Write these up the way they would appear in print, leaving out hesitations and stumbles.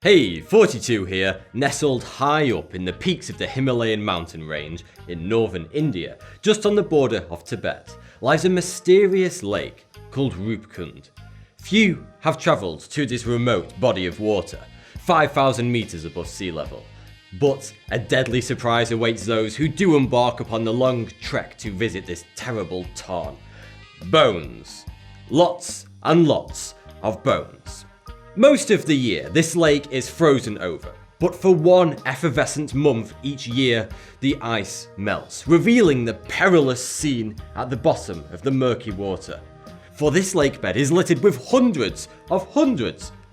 Hey, 42 here, nestled high up in the peaks of the Himalayan mountain range in northern India, just on the border of Tibet, lies a mysterious lake called Rupkund. Few have travelled to this remote body of water, 5,000 metres above sea level. But a deadly surprise awaits those who do embark upon the long trek to visit this terrible tarn. Bones. Lots and lots of bones. Most of the year, this lake is frozen over, but for one effervescent month each year, the ice melts, revealing the perilous scene at the bottom of the murky water. For this lake bed is littered with hundreds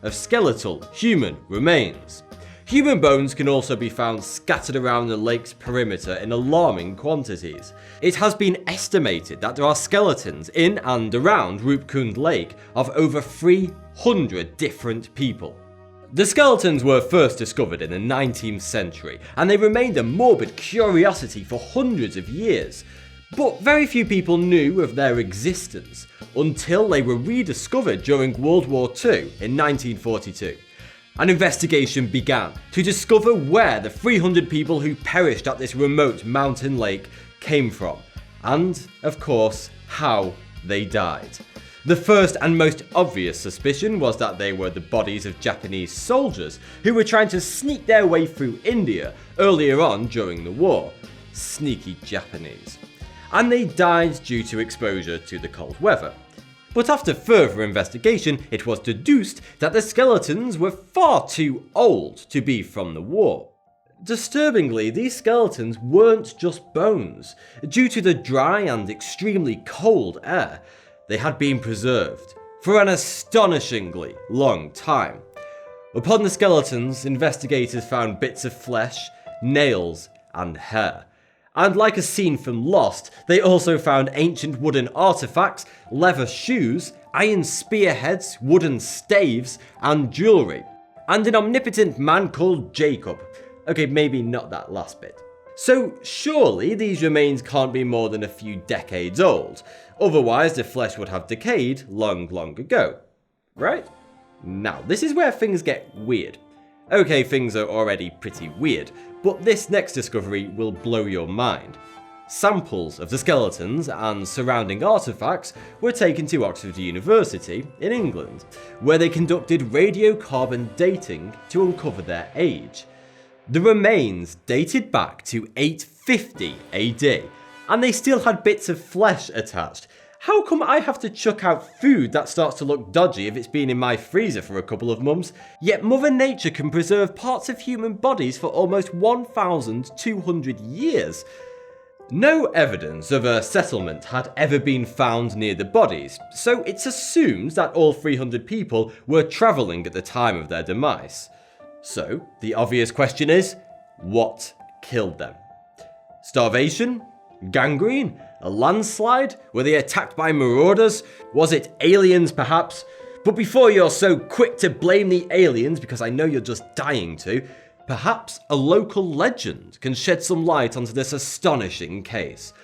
of skeletal human remains. Human bones can also be found scattered around the lake's perimeter in alarming quantities. It has been estimated that there are skeletons in and around Rupkund Lake of over 300 different people. The skeletons were first discovered in the 19th century, and they remained a morbid curiosity for hundreds of years. But very few people knew of their existence until they were rediscovered during World War II in 1942. An investigation began to discover where the 300 people who perished at this remote mountain lake came from, and, of course, how they died. The first and most obvious suspicion was that they were the bodies of Japanese soldiers who were trying to sneak their way through India earlier on during the war. Sneaky Japanese. And they died due to exposure to the cold weather. But after further investigation, it was deduced that the skeletons were far too old to be from the war. Disturbingly, these skeletons weren't just bones. Due to the dry and extremely cold air, they had been preserved for an astonishingly long time. Upon the skeletons, investigators found bits of flesh, nails, and hair. And like a scene from Lost, they also found ancient wooden artifacts, leather shoes, iron spearheads, wooden staves, and jewellery. And an omnipotent man called Jacob. Okay, maybe not that last bit. So surely these remains can't be more than a few decades old, otherwise the flesh would have decayed long ago, right? Now, this is where things get weird. Okay, things are already pretty weird, but this next discovery will blow your mind. Samples of the skeletons and surrounding artifacts were taken to Oxford University in England, where they conducted radiocarbon dating to uncover their age. The remains dated back to 850 AD, and they still had bits of flesh attached. How come I have to chuck out food that starts to look dodgy if it's been in my freezer for a couple of months? Yet Mother Nature can preserve parts of human bodies for almost 1,200 years. No evidence of a settlement had ever been found near the bodies, so it's assumed that all 300 people were travelling at the time of their demise. So, the obvious question is, what killed them? Starvation? Gangrene? A landslide? Were they attacked by marauders? Was it aliens perhaps? But before you're so quick to blame the aliens, because I know you're just dying to, perhaps a local legend can shed some light onto this astonishing case.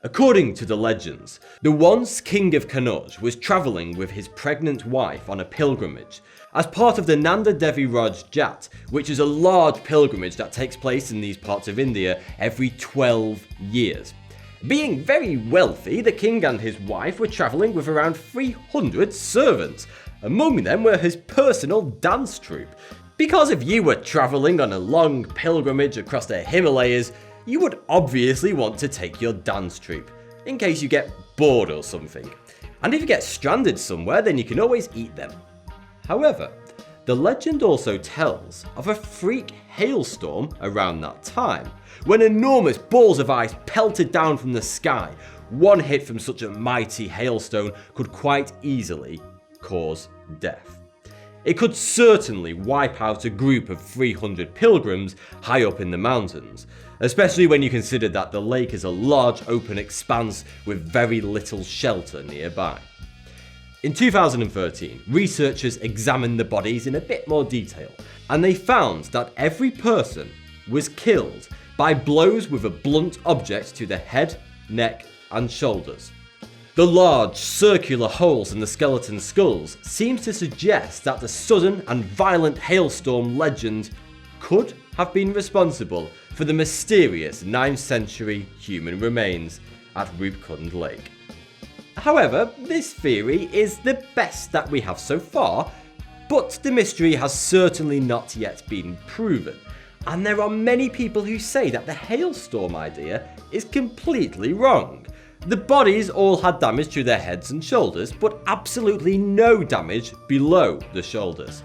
According to the legends, the once king of Kannauj was travelling with his pregnant wife on a pilgrimage as part of the Nanda Devi Raj Jat, which is a large pilgrimage that takes place in these parts of India every 12 years. Being very wealthy, the king and his wife were travelling with around 300 servants. Among them were his personal dance troupe. Because if you were travelling on a long pilgrimage across the Himalayas, you would obviously want to take your dance troupe, in case you get bored or something. And if you get stranded somewhere, then you can always eat them. However, the legend also tells of a freak hailstorm around that time, when enormous balls of ice pelted down from the sky. One hit from such a mighty hailstone could quite easily cause death. It could certainly wipe out a group of 300 pilgrims high up in the mountains, especially when you consider that the lake is a large open expanse with very little shelter nearby. In 2013, researchers examined the bodies in a bit more detail, and they found that every person was killed by blows with a blunt object to the head, neck, and shoulders. The large, circular holes in the skeleton skulls seems to suggest that the sudden and violent hailstorm legend could have been responsible for the mysterious 9th century human remains at Rupkund Lake. However, this theory is the best that we have so far, but the mystery has certainly not yet been proven, and there are many people who say that the hailstorm idea is completely wrong. The bodies all had damage to their heads and shoulders, but absolutely no damage below the shoulders.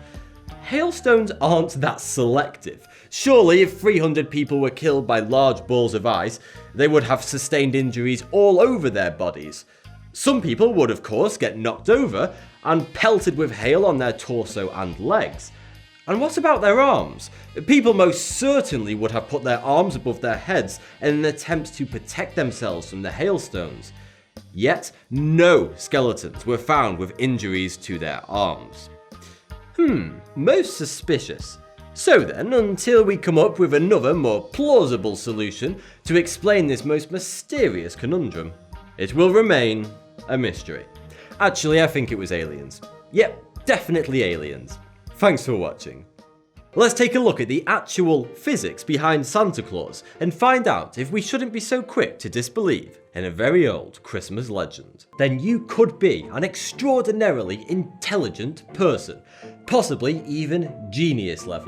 Hailstones aren't that selective. Surely if 300 people were killed by large balls of ice, they would have sustained injuries all over their bodies. Some people would of course get knocked over and pelted with hail on their torso and legs. And what about their arms? People most certainly would have put their arms above their heads in an attempt to protect themselves from the hailstones. Yet no skeletons were found with injuries to their arms. Most suspicious. So then, until we come up with another more plausible solution to explain this most mysterious conundrum, it will remain a mystery. Actually, I think it was aliens. Yep, definitely aliens. Thanks for watching. Let's take a look at the actual physics behind Santa Claus and find out if we shouldn't be so quick to disbelieve in a very old Christmas legend. Then you could be an extraordinarily intelligent person, possibly even genius level.